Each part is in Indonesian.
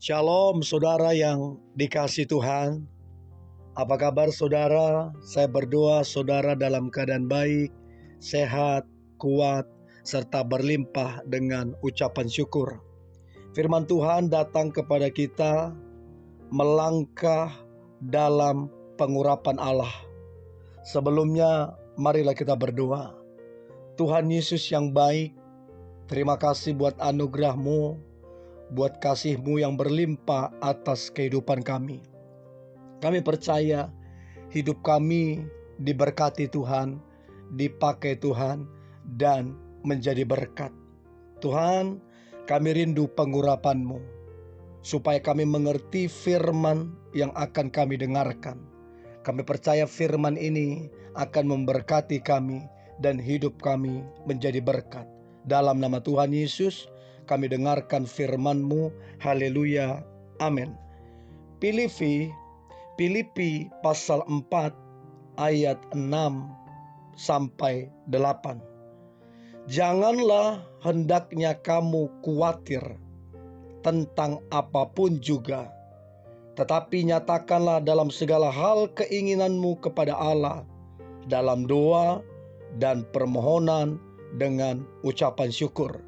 Shalom saudara yang dikasihi Tuhan. Apa kabar saudara? Saya berdoa saudara dalam keadaan baik, sehat, kuat, serta berlimpah dengan ucapan syukur. Firman Tuhan datang kepada kita melangkah dalam pengurapan Allah. Sebelumnya marilah kita berdoa. Tuhan Yesus yang baik, terima kasih buat anugerah-Mu, buat kasih-Mu yang berlimpah atas kehidupan kami. Kami percaya hidup kami diberkati Tuhan, dipakai Tuhan, dan menjadi berkat. Tuhan, kami rindu pengurapan-Mu, supaya kami mengerti firman yang akan kami dengarkan. Kami percaya firman ini akan memberkati kami dan hidup kami menjadi berkat. Dalam nama Tuhan Yesus, kami dengarkan firman-Mu. Haleluya. Amin. Filipi pasal 4 ayat 6 sampai 8. Janganlah hendaknya kamu khawatir tentang apapun juga, tetapi nyatakanlah dalam segala hal keinginanmu kepada Allah dalam doa dan permohonan dengan ucapan syukur.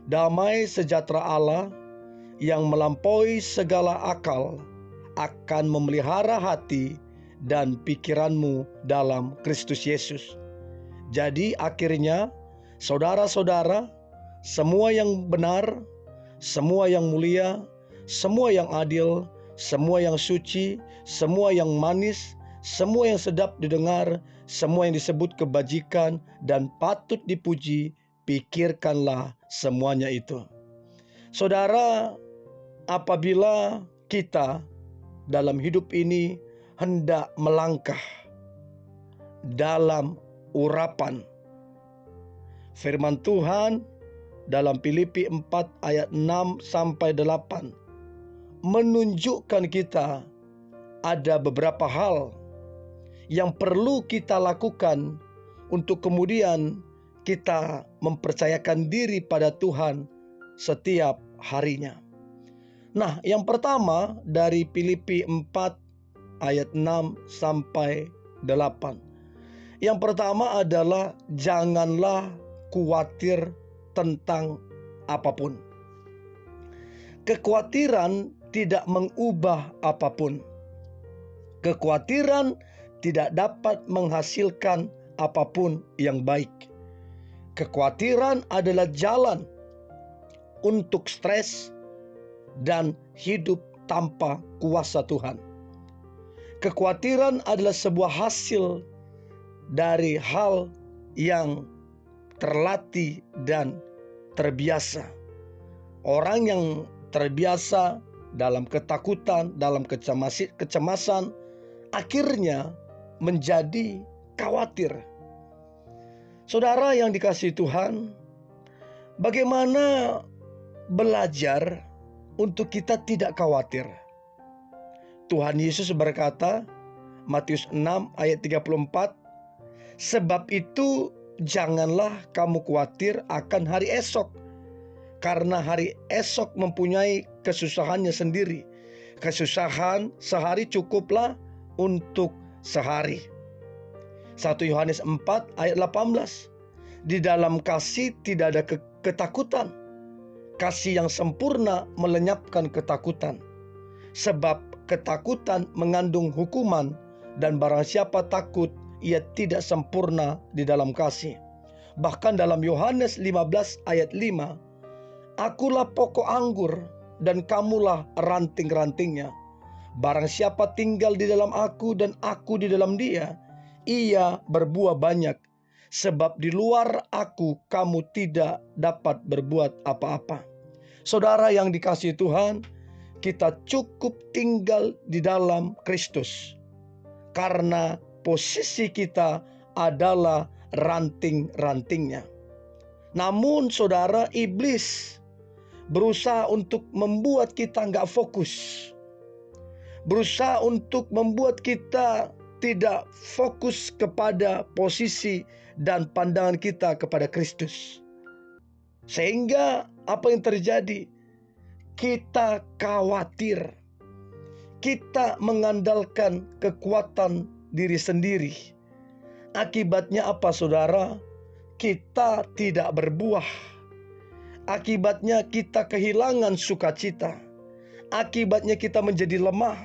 Damai sejahtera Allah yang melampaui segala akal akan memelihara hati dan pikiranmu dalam Kristus Yesus. Jadi akhirnya saudara-saudara, semua yang benar, semua yang mulia, semua yang adil, semua yang suci, semua yang manis, semua yang sedap didengar, semua yang disebut kebajikan dan patut dipuji, pikirkanlah semuanya itu. Saudara, apabila kita dalam hidup ini hendak melangkah dalam urapan firman Tuhan dalam Filipi 4 ayat 6 sampai 8 menunjukkan kita ada beberapa hal yang perlu kita lakukan untuk kemudian kita mempercayakan diri pada Tuhan setiap harinya. Nah, yang pertama dari Filipi 4 ayat 6 sampai 8. Yang pertama adalah janganlah khawatir tentang apapun. Kekhawatiran tidak mengubah apapun. Kekhawatiran tidak dapat menghasilkan apapun yang baik. Kekhawatiran adalah jalan untuk stres dan hidup tanpa kuasa Tuhan. Kekhawatiran adalah sebuah hasil dari hal yang terlatih dan terbiasa. Orang yang terbiasa dalam ketakutan, dalam kecemasan, akhirnya menjadi khawatir. Saudara yang dikasihi Tuhan, bagaimana belajar untuk kita tidak khawatir? Tuhan Yesus berkata, Matius 6 ayat 34, sebab itu janganlah kamu khawatir akan hari esok, karena hari esok mempunyai kesusahannya sendiri. Kesusahan sehari cukuplah untuk sehari. 1 Yohanes 4 ayat 18, di dalam kasih tidak ada ketakutan. Kasih yang sempurna melenyapkan ketakutan, sebab ketakutan mengandung hukuman, dan barang siapa takut, ia tidak sempurna di dalam kasih. Bahkan dalam Yohanes 15 ayat 5, akulah pokok anggur dan kamulah ranting-rantingnya. Barang siapa tinggal di dalam aku dan aku di dalam dia, ia berbuah banyak. Sebab di luar aku kamu tidak dapat berbuat apa-apa. Saudara yang dikasihi Tuhan, kita cukup tinggal di dalam Kristus, karena posisi kita adalah ranting-rantingnya. Namun saudara, iblis berusaha untuk membuat kita nggak fokus, berusaha untuk membuat kita tidak fokus kepada posisi dan pandangan kita kepada Kristus. Sehingga apa yang terjadi? kita khawatir, kita mengandalkan kekuatan diri sendiri. Akibatnya apa, saudara? Kita tidak berbuah. Akibatnya kita kehilangan sukacita. Akibatnya kita menjadi lemah.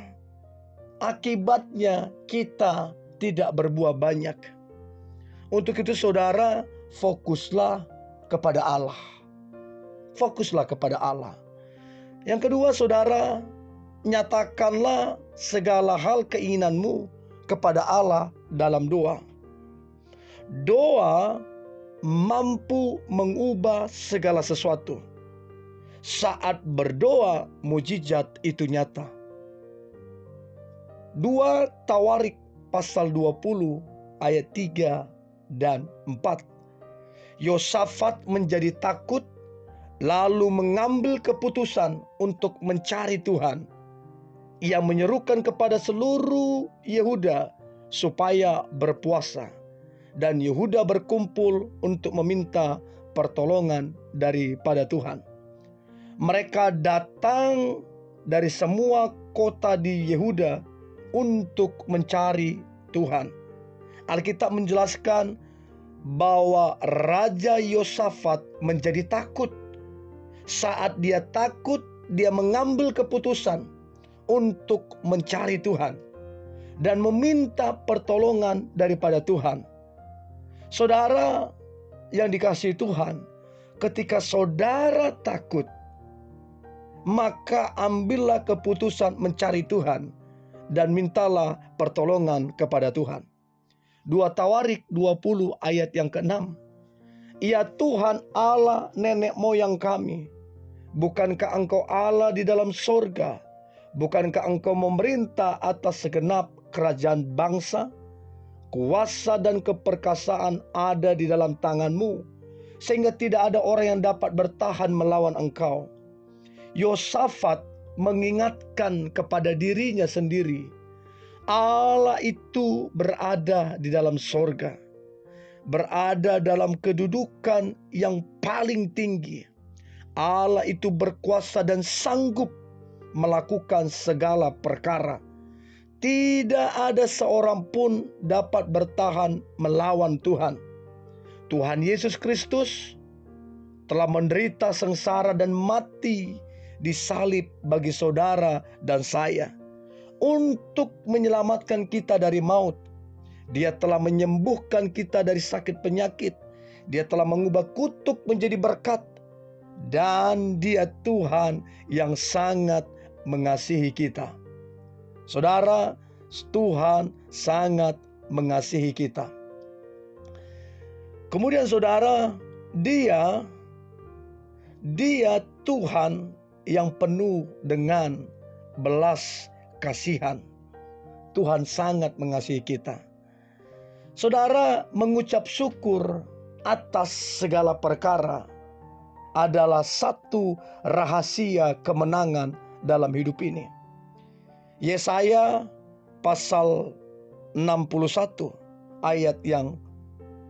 Akibatnya kita tidak berbuah banyak. Untuk itu, saudara, fokuslah kepada Allah. Fokuslah kepada Allah. Yang kedua, saudara, nyatakanlah segala hal keinginanmu kepada Allah dalam doa. Doa mampu mengubah segala sesuatu. Saat berdoa, mujizat itu nyata. 2 Tawarik pasal 20 ayat 3 dan 4. Yosafat menjadi takut, lalu mengambil keputusan untuk mencari Tuhan. Ia menyerukan kepada seluruh Yehuda supaya berpuasa. Dan Yehuda berkumpul untuk meminta pertolongan daripada Tuhan. Mereka datang dari semua kota di Yehuda untuk mencari Tuhan. Alkitab menjelaskan bahwa Raja Yosafat menjadi takut. Saat dia takut, dia mengambil keputusan untuk mencari Tuhan dan meminta pertolongan daripada Tuhan. Saudara yang dikasihi Tuhan, ketika saudara takut, maka ambillah keputusan mencari Tuhan dan mintalah pertolongan kepada Tuhan. 2 Tawarik 20 ayat yang ke-6. Ya Tuhan Allah nenek moyang kami, bukankah Engkau Allah di dalam sorga? Bukankah Engkau memerintah atas segenap kerajaan bangsa? Kuasa dan keperkasaan ada di dalam tangan-Mu, sehingga tidak ada orang yang dapat bertahan melawan Engkau. Yosafat mengingatkan kepada dirinya sendiri, Allah itu berada di dalam sorga, berada dalam kedudukan yang paling tinggi. Allah itu berkuasa dan sanggup melakukan segala perkara. Tidak ada seorang pun dapat bertahan melawan Tuhan. Tuhan Yesus Kristus telah menderita sengsara dan mati di salib bagi saudara dan saya untuk menyelamatkan kita dari maut. Dia telah menyembuhkan kita dari sakit penyakit. Dia telah mengubah kutuk menjadi berkat. Dan Dia Tuhan yang sangat mengasihi kita. Saudara, Tuhan sangat mengasihi kita. Kemudian saudara, Dia Tuhan yang penuh dengan belas kasihan. Tuhan sangat mengasihi kita. Saudara, mengucap syukur atas segala perkara adalah satu rahasia kemenangan dalam hidup ini. Yesaya pasal 61 ayat yang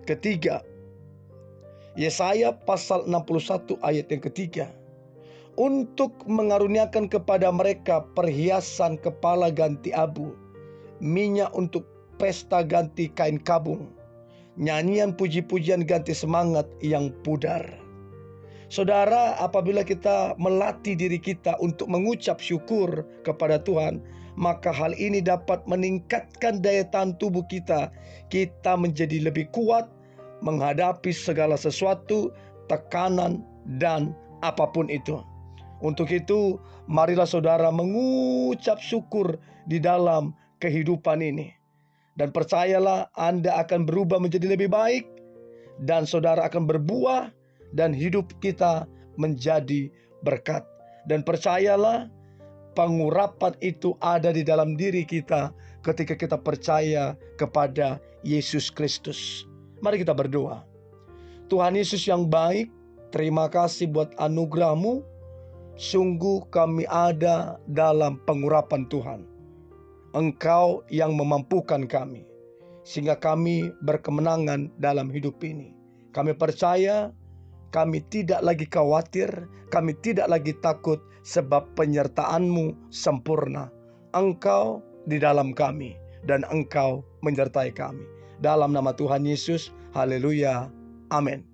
ketiga. Yesaya pasal 61 ayat yang ketiga. Untuk mengaruniakan kepada mereka perhiasan kepala ganti abu, minyak untuk pesta ganti kain kabung, nyanyian puji-pujian ganti semangat yang pudar. Saudara, apabila kita melatih diri kita untuk mengucap syukur kepada Tuhan, maka hal ini dapat meningkatkan daya tahan tubuh kita. Kita menjadi lebih kuat menghadapi segala sesuatu, tekanan, dan apapun itu. Untuk itu, marilah saudara mengucap syukur di dalam kehidupan ini. Dan percayalah, Anda akan berubah menjadi lebih baik, dan saudara akan berbuah, dan hidup kita menjadi berkat. Dan percayalah, pengurapan itu ada di dalam diri kita ketika kita percaya kepada Yesus Kristus. Mari kita berdoa. Tuhan Yesus yang baik, terima kasih buat anugerah-Mu. Sungguh kami ada dalam pengurapan Tuhan. Engkau yang memampukan kami, sehingga kami berkemenangan dalam hidup ini. Kami percaya Kami tidak lagi khawatir, kami tidak lagi takut, sebab penyertaan-Mu sempurna. Engkau di dalam kami, dan Engkau menyertai kami. Dalam nama Tuhan Yesus, haleluya, amin.